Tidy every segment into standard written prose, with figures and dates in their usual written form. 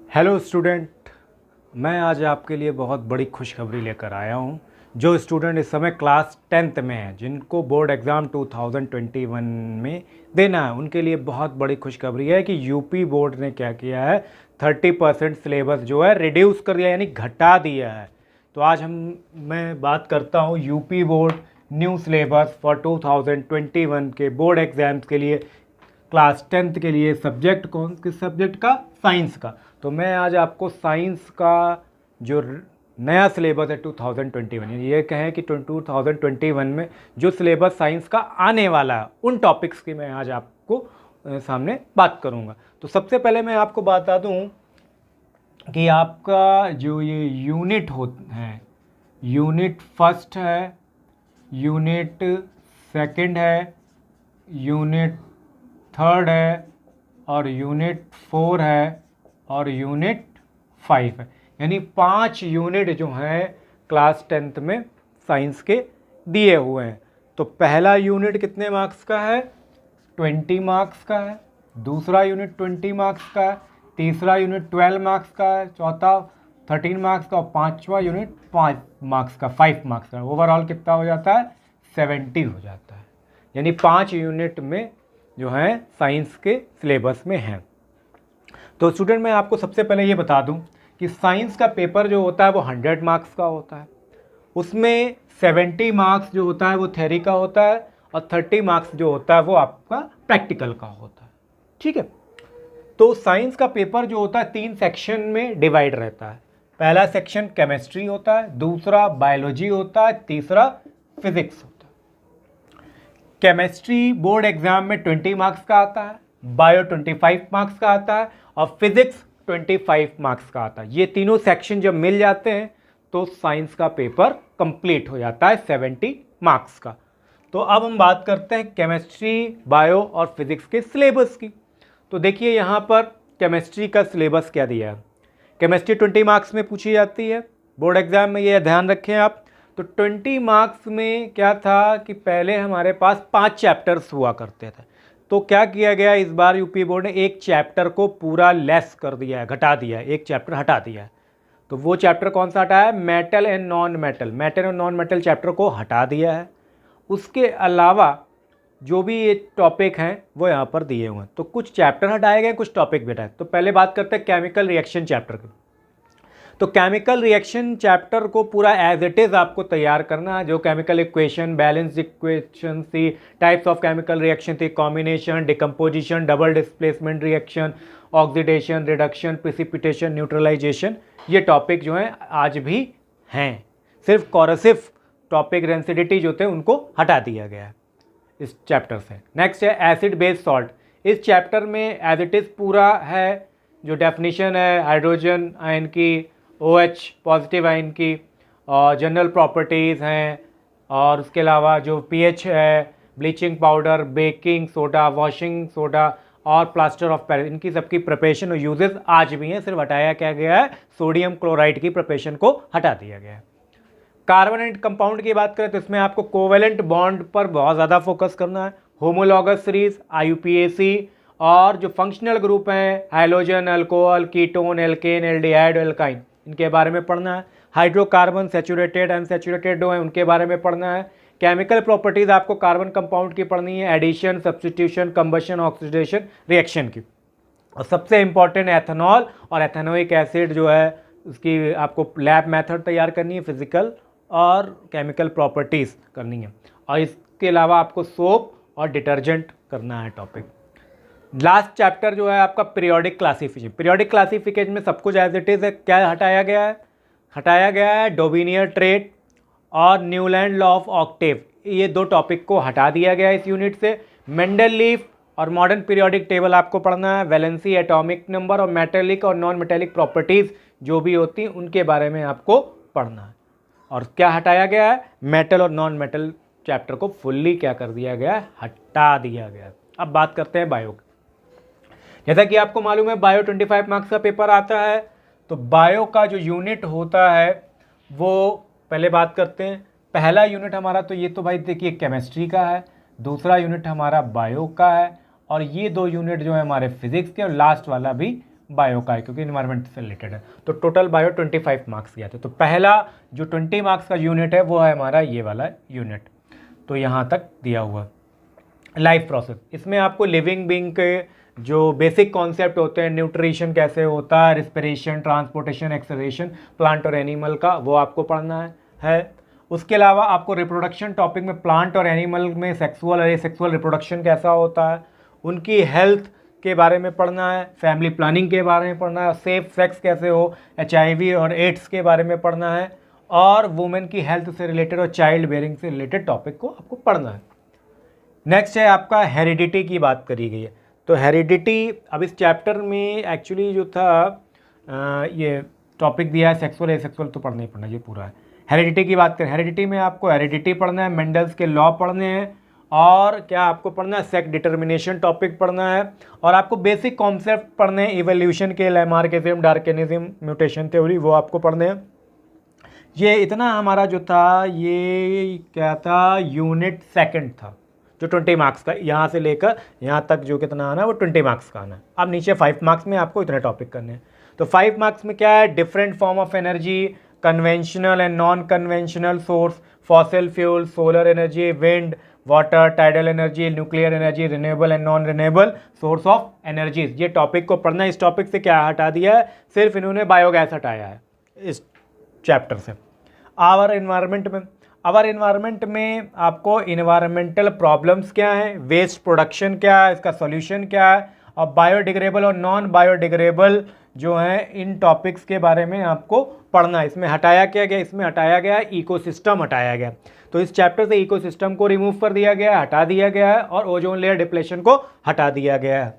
Hello student, मैं आज आपके लिए बहुत बड़ी खुशखबरी लेकर आया हूँ। जो स्टूडेंट इस समय क्लास 10th में हैं, जिनको बोर्ड एग्ज़ाम 2021 में देना है, उनके लिए बहुत बड़ी खुशखबरी है कि यूपी बोर्ड ने क्या किया है, 30% सिलेबस जो है रिड्यूस कर दिया, यानी घटा दिया है। तो आज मैं बात करता हूँ UP board new syllabus for 2021 के बोर्ड एग्ज़ाम्स के लिए, क्लास 10th के लिए। सब्जेक्ट कौन किस सब्जेक्ट का? साइंस का। तो मैं आज आपको साइंस का जो नया सिलेबस है 2021, ये कहें कि 2021 में जो सिलेबस साइंस का आने वाला है, उन टॉपिक्स की मैं आज आपको सामने बात करूंगा। तो सबसे पहले मैं आपको बता दूं कि आपका जो ये यूनिट है, यूनिट फर्स्ट है, यूनिट सेकंड है, यूनिट थर्ड है, और यूनिट 4 है, और यूनिट 5 है। यानी 5 यूनिट जो हैं क्लास 10th में साइंस के दिए हुए हैं। तो पहला यूनिट कितने मार्क्स का है? 20 मार्क्स का है। दूसरा यूनिट 20 मार्क्स का है। तीसरा यूनिट 12 मार्क्स का है। चौथा 13 मार्क्स का, और पांचवा यूनिट 5 मार्क्स का, 5 मार्क्स का। ओवरऑल कितना हो जाता है? 70 हो जाता है। यानी 5 यूनिट में जो है साइंस के सिलेबस में हैं। तो स्टूडेंट, मैं आपको सबसे पहले ये बता दूं कि साइंस का पेपर जो होता है वो 100 मार्क्स का होता है। उसमें 70 मार्क्स जो होता है वो थ्योरी का होता है, और 30 मार्क्स जो होता है वो आपका प्रैक्टिकल का होता है। ठीक है। तो साइंस का पेपर जो होता है 3 सेक्शन में डिवाइड रहता है। पहला सेक्शन केमिस्ट्री होता है, दूसरा बायोलॉजी होता है, तीसरा फिजिक्स होता है। केमिस्ट्री बोर्ड एग्जाम में 20 मार्क्स का आता है, बायो 25 मार्क्स का आता है, और फिजिक्स 25 मार्क्स का आता है। ये तीनों सेक्शन जब मिल जाते हैं तो साइंस का पेपर कंप्लीट हो जाता है 70 मार्क्स का। तो अब हम बात करते हैं केमिस्ट्री, बायो और फिजिक्स के सिलेबस की। तो देखिए यहाँ पर केमिस्ट्री का सिलेबस क्या दिया है। केमिस्ट्री 20 मार्क्स में पूछी जाती है बोर्ड एग्जाम में, ये ध्यान रखें आप। तो 20 मार्क्स में क्या था कि पहले हमारे पास 5 चैप्टर्स हुआ करते थे। तो क्या किया गया इस बार यूपी बोर्ड ने, एक चैप्टर को पूरा लेस कर दिया है, घटा दिया है, एक चैप्टर हटा दिया है। तो वो चैप्टर कौन सा हटाया है? Metal and non metal. Metal और नॉन मेटल चैप्टर को हटा दिया है। उसके अलावा जो भी ये टॉपिक हैं वो यहाँ पर दिए हुए हैं। तो कुछ चैप्टर हटाए गए, कुछ टॉपिक भी हटाए। तो पहले बात करते हैं केमिकल रिएक्शन चैप्टर की। तो केमिकल रिएक्शन चैप्टर को पूरा एज इट इज़ आपको तैयार करना है। जो केमिकल इक्वेशन, बैलेंस इक्वेशन थी, टाइप्स ऑफ केमिकल रिएक्शन थी, combination, decomposition, double displacement reaction, oxidation, reduction, precipitation, neutralisation, ये टॉपिक जो हैं आज भी हैं। सिर्फ कॉरसिव टॉपिक रेंसिडिटी जो थे उनको हटा दिया गया है इस चैप्टर से। नेक्स्ट है एसिड बेस सॉल्ट। इस चैप्टर में एज इट इज़ पूरा है, जो डेफिनेशन है हाइड्रोजन आयन की, OH पॉजिटिव आयन की, और जनरल प्रॉपर्टीज़ हैं, और उसके अलावा जो pH है, bleaching powder, baking soda, washing soda, और प्लास्टर ऑफ पेरिस, इनकी सबकी प्रिपरेशन और यूजेस आज भी हैं। सिर्फ हटाया क्या गया है? सोडियम क्लोराइड की प्रिपरेशन को हटा दिया गया है। कार्बन एंड कंपाउंड की बात करें तो इसमें आपको कोवेलेंट बॉन्ड पर बहुत ज़्यादा फोकस करना है। होमोलॉगस सीरीज, IUPAC, और जो फंक्शनल ग्रुप हैं hydrogen, alcohol, ketone, alkane, aldehyde, alkyne, इनके बारे में पढ़ना है। हाइड्रोकार्बन, सेचुरेटेड, अनसेचुरेटेड जो है उनके बारे में पढ़ना है। केमिकल प्रॉपर्टीज़ आपको कार्बन कंपाउंड की पढ़नी है, addition, substitution, combustion, oxidation reaction की। और सबसे इंपॉर्टेंट एथेनॉल और एथेनोइक एसिड जो है उसकी आपको लैब मेथड तैयार करनी है, फिजिकल और केमिकल प्रॉपर्टीज़ करनी है। और इसके अलावा आपको सोप और डिटर्जेंट करना है टॉपिक। लास्ट चैप्टर जो है आपका पीरियोडिक क्लासिफिकेशन। पीरियोडिक क्लासिफिकेशन में सब कुछ एज इट इज़ है। क्या हटाया गया है? हटाया गया है डोबिनियर ट्रेट और न्यूलैंड लॉ ऑफ ऑक्टेव, ये 2 टॉपिक को हटा दिया गया है इस यूनिट से। मेंडलीफ और मॉडर्न पीरियोडिक टेबल आपको पढ़ना है। वैलेंसी, एटॉमिक नंबर, और मेटेलिक और नॉन मेटेलिक प्रॉपर्टीज़ जो भी होती हैं उनके बारे में आपको पढ़ना है। और क्या हटाया गया है? मेटल और नॉन मेटल चैप्टर को फुल्ली क्या कर दिया गया है? हटा दिया गया है। अब बात करते हैं बायो। जैसा कि आपको मालूम है बायो 25 मार्क्स का पेपर आता है। तो बायो का जो यूनिट होता है वो पहले बात करते हैं। पहला यूनिट हमारा तो ये तो भाई देखिए केमिस्ट्री का है, दूसरा यूनिट हमारा बायो का है, और ये 2 यूनिट जो है हमारे फिजिक्स के, और लास्ट वाला भी बायो का है क्योंकि इन्वायरमेंट से रिलेटेड है। तो टोटल बायो 25 मार्क्स गया था। तो पहला जो 20 मार्क्स का यूनिट है वो है हमारा ये वाला यूनिट, तो यहाँ तक दिया हुआ। लाइफ प्रोसेस, इसमें आपको लिविंग बीइंग के जो बेसिक कॉन्सेप्ट होते हैं, न्यूट्रिशन कैसे होता है, रिस्पिरेशन, ट्रांसपोर्टेशन, एक्सेलरेशन प्लांट और एनिमल का, वो आपको पढ़ना है। उसके अलावा आपको रिप्रोडक्शन टॉपिक में प्लांट और एनिमल में सेक्सुअल और एसेक्सुअल रिप्रोडक्शन कैसा होता है, उनकी हेल्थ के बारे में पढ़ना है, फैमिली प्लानिंग के बारे में पढ़ना है, सेफ सेक्स कैसे हो, HIV और एड्स के बारे में पढ़ना है, और वुमेन की हेल्थ से रिलेटेड और चाइल्ड बेयरिंग से रिलेटेड टॉपिक को आपको पढ़ना है। नेक्स्ट है आपका हेरिडिटी की बात करी गई है। तो हेरिडिटी अब इस चैप्टर में एक्चुअली जो था ये टॉपिक दिया है सेक्सुअल एसेक्सुअल, तो पढ़ना ही पढ़ना, ये पूरा है। हेरिडिटी की बात करें, हेरिडिटी में आपको हेरिडिटी पढ़ना है, मेंडल्स के लॉ पढ़ने हैं, और क्या आपको पढ़ना है, सेक्स डिटर्मिनेशन टॉपिक पढ़ना है, और आपको बेसिक कॉन्सेप्ट पढ़ने हैं, इवोल्यूशन के, लैमार्किज्म, डार्विनिज्म, म्यूटेशन थ्योरी, वो आपको पढ़ने हैं। ये इतना हमारा जो था ये क्या था, यूनिट सेकंड था जो 20 मार्क्स का, यहाँ से लेकर यहाँ तक जो कितना आना है वो 20 मार्क्स का आना है। अब नीचे 5 मार्क्स में आपको इतने टॉपिक करने हैं। तो 5 मार्क्स में क्या है, different form of energy, conventional and non conventional source, fossil fuel, solar energy, wind, water, tidal energy, nuclear energy, renewable and non renewable source of energies, ये टॉपिक को पढ़ना है। इस टॉपिक से क्या हटा दिया है, सिर्फ इन्होंने बायोगैस हटाया है इस चैप्टर से। आवर इन्वायरमेंट में आपको इन्वायरमेंटल प्रॉब्लम्स क्या हैं, वेस्ट प्रोडक्शन क्या है, इसका सॉल्यूशन क्या है, और बायोडिग्रेडेबल और नॉन बायोडिग्रेडेबल जो हैं इन टॉपिक्स के बारे में आपको पढ़ना है। इसमें हटाया क्या गया, इसमें हटाया गया इकोसिस्टम हटाया गया। तो इस चैप्टर से इकोसिस्टम को रिमूव कर दिया गया है, हटा दिया गया है, और ओजोन लेयर डिप्लेशन को हटा दिया गया है।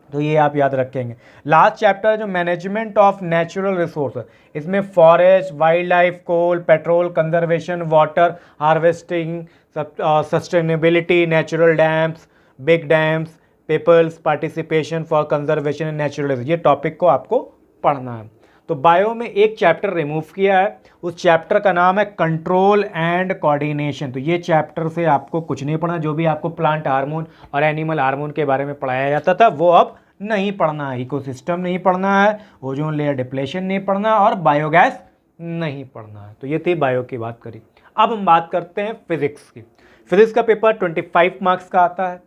तो ये आप याद रखेंगे। लास्ट चैप्टर जो मैनेजमेंट ऑफ नेचुरल रिसोर्स, इसमें forest, wild life, coal, petrol, conservation, water harvesting, sustainability, natural dams, big dams, people's participation for conservation and natural, ये टॉपिक को आपको पढ़ना है। तो बायो में एक चैप्टर रिमूव किया है, उस चैप्टर का नाम है कंट्रोल एंड कोऑर्डिनेशन। तो ये चैप्टर से आपको कुछ नहीं पढ़ना, जो भी आपको प्लांट हार्मोन और एनिमल हार्मोन के बारे में पढ़ाया जाता था वो अब नहीं पढ़ना है। इकोसिस्टम नहीं पढ़ना है, ओजोन लेयर डिप्लेशन नहीं पढ़ना, और बायोगैस नहीं पढ़ना है। तो ये थी बायो की बात करी। अब हम बात करते हैं फिजिक्स की। फिजिक्स का पेपर 25 मार्क्स का आता है,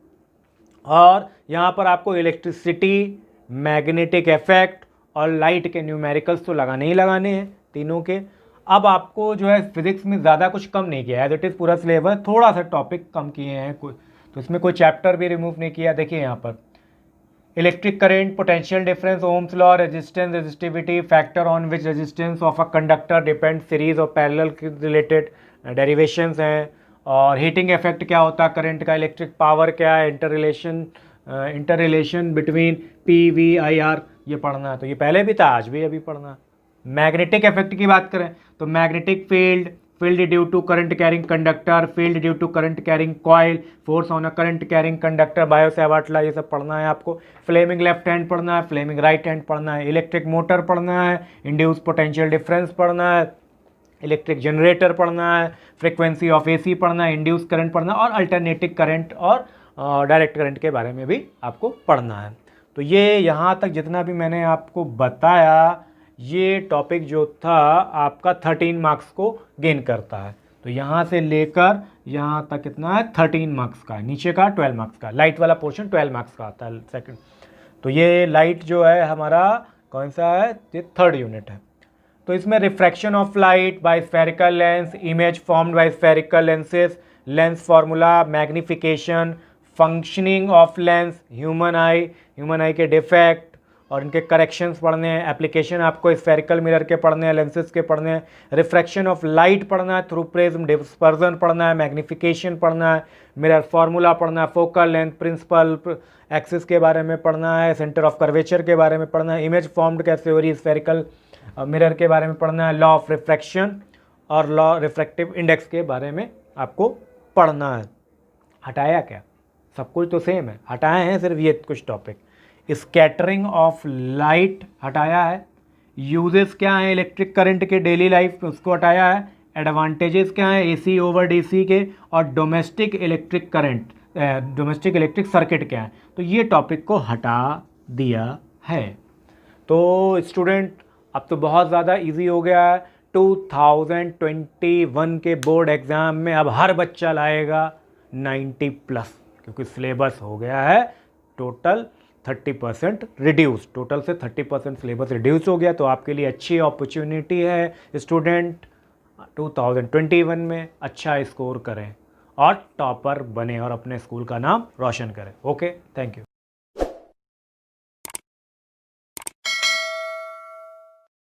और यहाँ पर आपको इलेक्ट्रिसिटी, मैग्नेटिक इफेक्ट और लाइट के न्यूमेरिकल्स तो लगाने ही लगाने हैं तीनों के। अब आपको जो है फिजिक्स में ज़्यादा कुछ कम नहीं किया है, एज इट इज़ पूरा सिलेबस, थोड़ा सा टॉपिक कम किए हैं कुछ, तो इसमें कोई चैप्टर भी रिमूव नहीं किया। देखिए यहाँ पर electric current, potential difference, Ohm's law, resistance, resistivity, factor on which resistance of a conductor depend, series और पैरेलल के रिलेटेड डेरिवेशंस हैं, और हीटिंग इफेक्ट क्या होता है करंट का, इलेक्ट्रिक पावर क्या है, इंटर रिलेशन बिटवीन PVIR, ये पढ़ना है। तो ये पहले भी था, आज भी अभी पढ़ना है। मैग्नेटिक इफेक्ट की बात करें तो magnetic field due to current carrying conductor, field due to current carrying coil, force on a current carrying conductor, Biot Savart law, ये सब पढ़ना है आपको। फ्लेमिंग लेफ्ट हैंड पढ़ना है, फ्लेमिंग राइट हैंड पढ़ना है, इलेक्ट्रिक मोटर पढ़ना है, इंड्यूस पोटेंशियल डिफरेंस पढ़ना है, इलेक्ट्रिक जनरेटर पढ़ना है, फ्रीक्वेंसी ऑफ AC पढ़ना है, इंड्यूस करंट पढ़ना है, और अल्टरनेटिव करंट और डायरेक्ट करंट के बारे में भी आपको पढ़ना है। तो ये यहाँ तक जितना भी मैंने आपको बताया, ये टॉपिक जो था आपका 13 मार्क्स को गेन करता है। तो यहाँ से लेकर यहाँ तक कितना है, 13 मार्क्स का है, नीचे का 12 मार्क्स का। लाइट वाला पोर्शन 12 मार्क्स का आता है सेकंड। तो ये लाइट जो है हमारा कौन सा है, ये 3rd यूनिट है। तो इसमें refraction of light by spherical lens, image formed by spherical lenses, lens formula, magnification, functioning of lens, human आई के डिफेक्ट और इनके करेक्शंस पढ़ने हैं, एप्लीकेशन आपको स्फेरिकल मिरर के पढ़ने हैं, लेंसेज के पढ़ने हैं, रिफ्रैक्शन ऑफ लाइट पढ़ना है, थ्रू प्रिज्म, डिस्पर्जन पढ़ना है, मैग्निफिकेशन पढ़ना है, मिरर फार्मूला पढ़ना है, फोकल लेंथ प्रिंसिपल एक्सिस के बारे में पढ़ना है, सेंटर ऑफ कर्वेचर के बारे में पढ़ना है, इमेज फॉर्म्ड कैसे हो रही है स्फेरिकल मिरर के बारे में पढ़ना है, लॉ ऑफ रिफ्रैक्शन और लॉ रिफ्रैक्टिव इंडेक्स के बारे में आपको पढ़ना है। हटाया क्या, सब कुछ तो सेम है, हटाए हैं सिर्फ ये कुछ टॉपिक। स्कैटरिंग ऑफ लाइट हटाया है, यूजेस क्या है इलेक्ट्रिक करंट के डेली लाइफ उसको हटाया है, एडवांटेजेस क्या है AC ओवर DC के, और domestic electric current domestic electric circuit क्या है, तो ये टॉपिक को हटा दिया है। तो स्टूडेंट अब तो बहुत ज़्यादा इजी हो गया है। 2021 के बोर्ड एग्ज़ाम में अब हर बच्चा लाएगा 90 प्लस, क्योंकि सिलेबस हो गया है टोटल 30% रिड्यूस, टोटल से 30% सिलेबस रिड्यूस हो गया। तो आपके लिए अच्छी अपॉर्चुनिटी है स्टूडेंट, 2021 में अच्छा स्कोर करें और टॉपर बने और अपने स्कूल का नाम रोशन करें। Okay, thank you.